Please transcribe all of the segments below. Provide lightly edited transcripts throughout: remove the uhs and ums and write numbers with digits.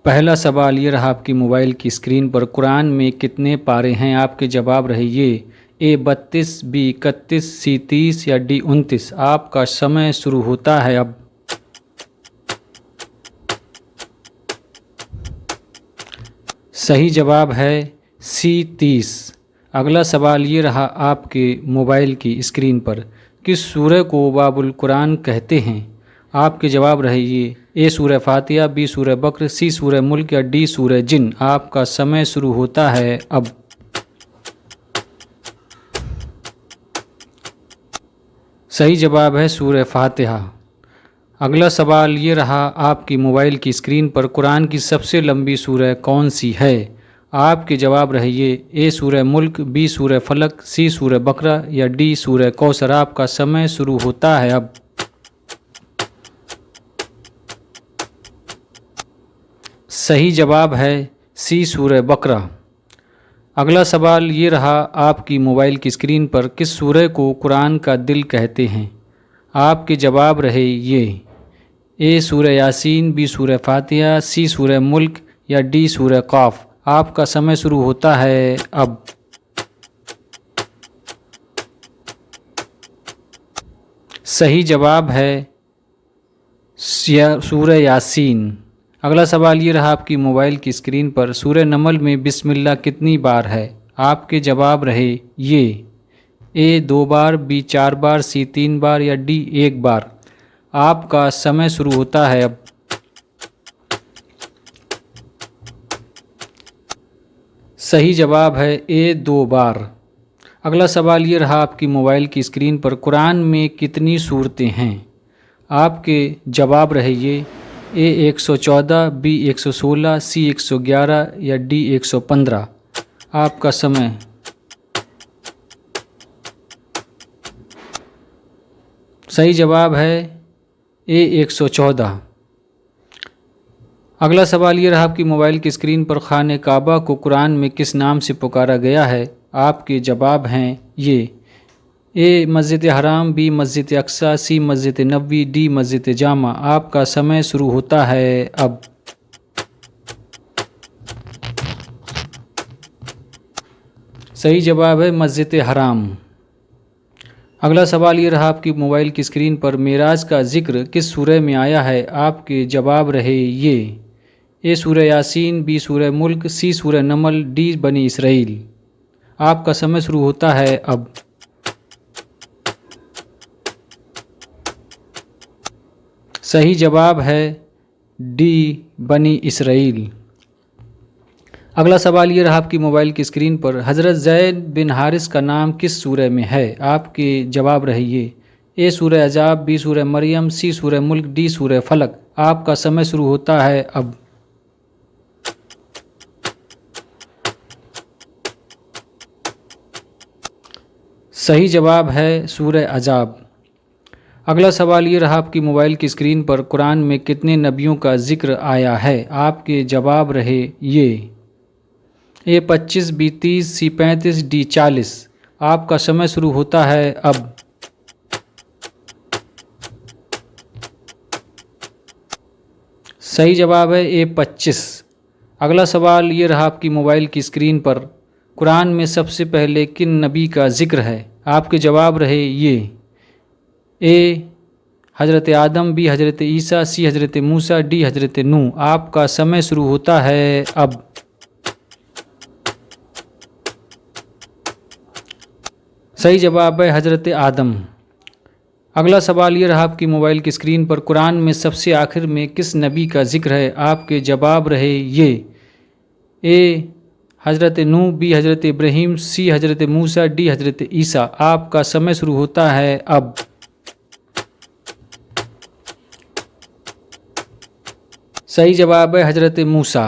पहला सवाल ये रहा आपकी मोबाइल की स्क्रीन पर, कुरान में कितने पारे हैं? आपके जवाब रहे ये: ए 32, बी 31, सी 30 या डी 29। आपका समय शुरू होता है अब। सही जवाब है सी 30। अगला सवाल ये रहा आपके मोबाइल की स्क्रीन पर, किस सूरह को बाबुल कुरान कहते हैं? आपके जवाब रहे ये: ए सूरह फातिहा, बी सूरह बकर, सी सूरह मुल्क या डी सूरह जिन। आपका समय शुरू होता है अब। सही जवाब है सूरह फातिहा। अगला सवाल ये रहा आपकी मोबाइल की स्क्रीन पर, कुरान की सबसे लंबी सूरह कौन सी है? आपके जवाब रहे ये: ए सूरह मुल्क, बी सूरह फलक, सी सूरह बकरा या डी सूरह कौसर। आपका समय शुरू होता है अब। सही जवाब है सी सूरह बकरा। अगला सवाल ये रहा आपकी मोबाइल की स्क्रीन पर, किस सूरह को कुरान का दिल कहते हैं? आपके जवाब रहे ये: ए सूरह यासीन, बी सूरह फातिहा, सी सूरह मुल्क या डी सूरह काफ। आपका समय शुरू होता है अब। सही जवाब है सूरह यासीन। अगला सवाल ये रहा आपकी मोबाइल की स्क्रीन पर, सूरह नमल में बिस्मिल्लाह कितनी बार है? आपके जवाब रहे ये: ए 2 बार, बी 4 बार, सी 3 बार या डी 1 बार। आपका समय शुरू होता है अब। सही जवाब है ए 2 बार। अगला सवाल ये रहा आपकी मोबाइल की स्क्रीन पर, कुरान में कितनी सूरतें हैं? आपके जवाब रहे ये: ए 114, बी 116, सी 111 या डी 115। आपका समय। सही जवाब है ए 114। अगला सवाल ये रहा आपकी मोबाइल की स्क्रीन पर, खाने काबा को कुरान में किस नाम से पुकारा गया है? आपके जवाब हैं ये: ए मस्जिद हराम, बी मस्जिद अक्सा, सी मस्जिद नबवी, डी मस्जिद जामा। आपका समय शुरू होता है अब। सही जवाब है मस्जिद हराम। अगला सवाल ये रहा आपकी मोबाइल की स्क्रीन पर, मेराज का जिक्र किस सूरह में आया है? आपके जवाब रहे ये: ए सूरह यासीन, बी सूरह मुल्क, सी सूरह नमल, डी बनी इसराइल। आपका समय शुरू होता है अब। सही जवाब है डी बनी इसराइल। अगला सवाल ये रहा आपकी मोबाइल की स्क्रीन पर, हज़रत ज़ैद बिन हारिस का नाम किस सूरह में है? आपके जवाब रहे ये: ए सूरह अजाब, बी सूरह मरियम, सी सूरह मुल्क, डी सूरह फलक। आपका समय शुरू होता है अब। सही जवाब है सूरह अजाब। अगला सवाल ये रहा आपकी मोबाइल की स्क्रीन पर, कुरान में कितने नबियों का जिक्र आया है? आपके जवाब रहे ये: ए 25, बी 30, सी 35, डी 40। आपका समय शुरू होता है अब। सही जवाब है ए 25। अगला सवाल ये रहा आपकी मोबाइल की स्क्रीन पर, कुरान में सबसे पहले किन नबी का जिक्र है? आपके जवाब रहे ये: ए हज़रत आदम, बी हज़रत ईसा, सी हज़रत मूसा, डी हज़रत नूह। आपका समय शुरू होता है अब। सही जवाब है हज़रत आदम। अगला सवाल ये रहा आपकी मोबाइल की स्क्रीन पर, कुरान में सबसे आखिर में किस नबी का जिक्र है? आपके जवाब रहे ये: ए हज़रत नूह, बी हज़रत इब्राहीम, सी हज़रत मूसा, डी हज़रत ईसा। आपका समय शुरू होता है अब। सही जवाब है हज़रत मूसा।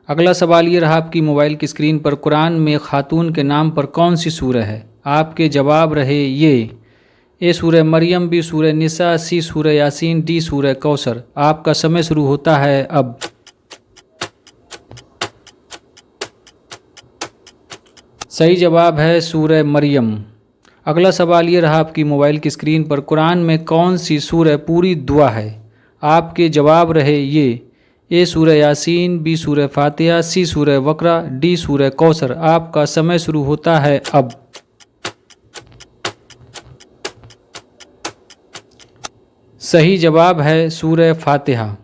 अगला सवाल ये रहा आपकी मोबाइल की स्क्रीन पर, कुरान में खातून के नाम पर कौन सी सूरह है? आपके जवाब रहे ये: ए सूरह मरियम, बी सूरह निसा, सी सूरह यासीन, डी सूरह कौसर। आपका समय शुरू होता है अब। सही जवाब है सूरह मरियम। अगला सवाल ये रहा आपकी मोबाइल की स्क्रीन पर, कुरान में कौन सी सूरह पूरी दुआ है? आपके जवाब रहे ये: ए सूरह यासीन, बी सूरह फातिहा, सी सूरह बकरा, डी सूरह कौसर। आपका समय शुरू होता है अब। सही जवाब है सूरह फातिहा।